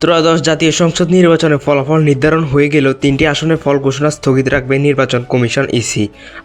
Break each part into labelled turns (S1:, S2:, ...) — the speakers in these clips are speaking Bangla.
S1: ত্রয়োদশ জাতীয় সংসদ নির্বাচনের ফলাফল নির্ধারণ হয়ে গেলেও তিনটি আসনের ফল ঘোষণা স্থগিত রাখবে নির্বাচন কমিশন ইসি।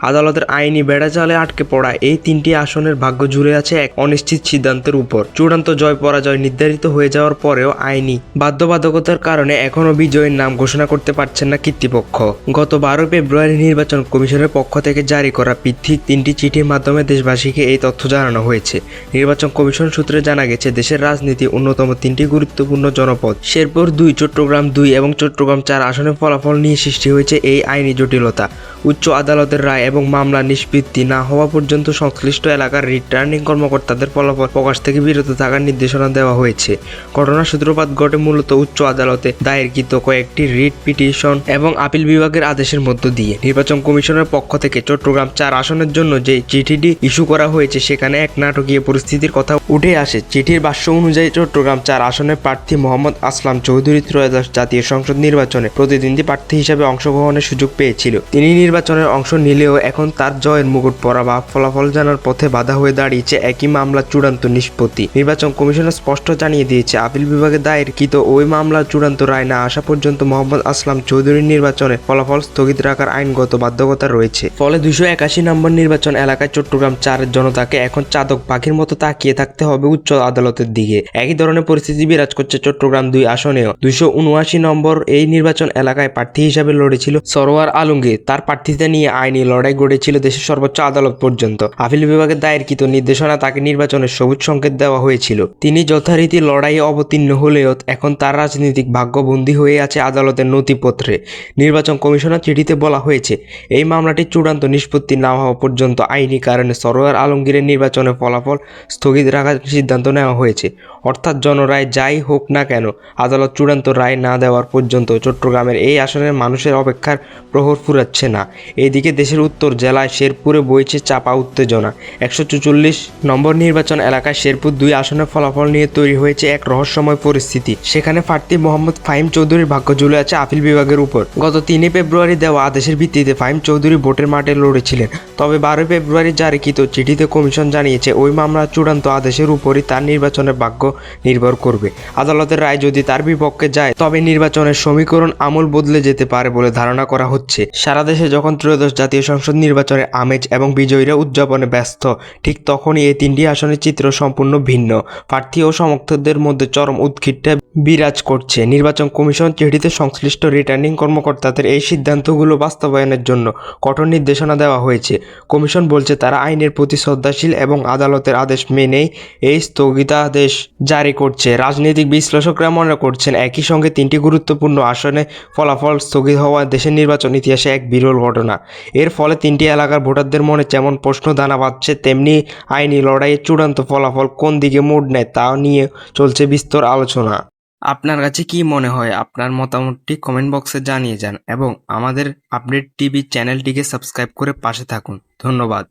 S1: আদালতের আইনি বেড়াজালে আটকে পড়া এই তিনটি আসনের ভাগ্য জুড়ে আছে এক অনিশ্চিত সিদ্ধান্তের উপর। চূড়ান্ত জয় পরাজয় নির্ধারিত হয়ে যাওয়ার পরেও আইনি বাধ্যবাধকতার কারণে এখনও বিজয়ের নাম ঘোষণা করতে পারছেন না কর্তৃপক্ষ। গত 12 ফেব্রুয়ারি নির্বাচন কমিশনের পক্ষ থেকে জারি করা ভিত্তিক তিনটি চিঠির মাধ্যমে দেশবাসীকে এই তথ্য জানানো হয়েছে। নির্বাচন কমিশন সূত্রে জানা গেছে, দেশের রাজনীতি অন্যতম তিনটি গুরুত্বপূর্ণ জনপদ শেরপুর 2, চট্টগ্রাম 2 এবং চট্টগ্রাম 4 আসনের ফলাফল নিয়ে সৃষ্টি হয়েছে এই আইনি জটিলতা। উচ্চ আদালতের রায় এবং মামলা নিষ্পত্তি না হওয়া পর্যন্ত সংশ্লিষ্ট এলাকার রিটার্নিং কর্মকর্তাদের ফলাফল প্রকাশ থেকে বিরত থাকার নির্দেশনা দেওয়া হয়েছে। ঘটনার সূত্রপাত ঘটে মূলত উচ্চ আদালতে দায়েরকৃত কয়েকটি রিট পিটিশন এবং আপিল বিভাগের আদেশের মধ্য দিয়ে। নির্বাচন কমিশনের পক্ষ থেকে চট্টগ্রাম 4 আসনের জন্য যে চিঠিটি ইস্যু করা হয়েছে সেখানে এক নাটকীয় পরিস্থিতির কথা উঠে আসে। চিঠির ভাষ্য অনুযায়ী চট্টগ্রাম 4 আসনের প্রার্থী মোহাম্মদ আসলাম চৌধুরী ত্রয়োদশ জাতীয় সংসদ নির্বাচনে প্রতিদ্বন্দ্বী প্রার্থী হিসেবে অংশগ্রহণের সুযোগ পেয়েছিল। তিনি নির্বাচনের অংশ নিলেও এখন তার জয়ের মুকুট পরা বা ফলাফল জানার পথে বাধা হয়ে দাঁড়িয়েছে একই মামলার চূড়ান্ত নিষ্পত্তি। নির্বাচন কমিশনার স্পষ্ট জানিয়ে দিয়েছে, আপিল বিভাগে দায়েরকৃত ওই মামলার চূড়ান্ত রায় না আসা পর্যন্ত মোহাম্মদ আসলাম চৌধুরীর নির্বাচনের ফলাফল স্থগিত রাখার আইনগত বাধ্যকতা রয়েছে। ফলে 281 নম্বর নির্বাচন এলাকায় চট্টগ্রাম 4-এর জনতাকে এখন চাতক পাখির মতো তাকিয়ে থাকতে হবে উচ্চ আদালতের দিকে। একই ধরনের পরিস্থিতি বিরাজ করছে চট্টগ্রাম 2 আসনেও। 279 নম্বর এই নির্বাচন এলাকায় প্রার্থী হিসাবে লড়েছিল সরোয়ার আলমগীর। তার প্রার্থিতা নিয়ে আইনি লড়াই গড়েছিল দেশের সর্বোচ্চ আদালত পর্যন্ত। আপিল বিভাগের দায়েরকৃত নির্দেশনা তাকে নির্বাচনের সবুজ সংকেত দেওয়া হয়েছিল। তিনি যথারীতি লড়াইয়ে অবতীর্ণ হলেও এখন তার রাজনৈতিক ভাগ্যবন্দী হয়ে আছে আদালতের নথিপত্রে। নির্বাচন কমিশনার চিঠিতে বলা হয়েছে, এই মামলাটি চূড়ান্ত নিষ্পত্তি না হওয়া পর্যন্ত আইনি কারণে সরোয়ার আলমগীরের নির্বাচনের ফলাফল স্থগিত রাখার সিদ্ধান্ত নেওয়া হয়েছে। অর্থাৎ জনরায় যাই হোক না কেন, আদালত চূড়ান্ত রায় না দেওয়ার পর্যন্ত চট্টগ্রামের এই আসনের মানুষের অপেক্ষার প্রহর ফুরাচ্ছে না। এদিকে দেশের উত্তর জেলায় শেরপুরে বইছে চাপা উত্তেজনা। 144 নম্বর নির্বাচন এলাকায় শেরপুর 2 আসনের ফলাফল নিয়ে তৈরি হয়েছে এক রহস্যময় পরিস্থিতি। সেখানে প্রার্থী মোহাম্মদ ফাহিম চৌধুরীর ভাগ্য ঝুলে আছে আপিল বিভাগের উপর। গত 3 ফেব্রুয়ারি দেওয়া আদেশের ভিত্তিতে ফাহিম চৌধুরী ভোটের মাঠে লড়েছিলেন। তবে 12 ফেব্রুয়ারি জারিকৃত চিঠিতে কমিশন জানিয়েছে, ওই মামলার চূড়ান্ত আদেশের উপরই তার নির্বাচনের ভাগ্য নির্ভর করবে। আদালতের রায় যদি তার বিপক্ষে যায় তবে নির্বাচনের সমীকরণ আমূল বদলে যেতে পারে বলে ধারণা করা হচ্ছে। সারা দেশে যখন ত্রয়োদশ জাতীয় সংসদ নির্বাচনের আমেজ এবং বিজয়ীরা উদযাপনে ব্যস্ত, ঠিক তখনই এই তিনটি আসনের চিত্র সম্পূর্ণ ভিন্ন। প্রার্থী ও সমর্থকদের মধ্যে চরম উৎকণ্ঠা বিরাজ করছে। নির্বাচন কমিশন চিঠিতে সংশ্লিষ্ট রিটার্নিং কর্মকর্তাদের এই সিদ্ধান্তগুলো বাস্তবায়নের জন্য কঠোর নির্দেশনা দেওয়া হয়েছে। কমিশন বলছে, তারা আইনের প্রতি শ্রদ্ধাশীল এবং আদালতের আদেশ মেনেই এই স্থগিতাদেশ জারি করছে। রাজনৈতিক বিশ্লেষকরা মনে করছেন, একই সঙ্গে তিনটি গুরুত্বপূর্ণ আসনে ফলাফল স্থগিত হওয়া দেশের নির্বাচন ইতিহাসে এক বিরল ঘটনা। এর ফলে তিনটি এলাকার ভোটারদের মনে যেমন প্রশ্ন দানা বাঁধছে, তেমনি আইনি লড়াইয়ের চূড়ান্ত ফলাফল কোন দিকে মোড় নেয় তা নিয়ে চলছে বিস্তর আলোচনা। আপনার কাছে কি মনে হয়? আপনার মতামতটি কমেন্ট বক্সে জানিয়ে যান এবং আমাদের আপডেট টিভি চ্যানেলটিকে সাবস্ক্রাইব করে পাশে থাকুন। ধন্যবাদ।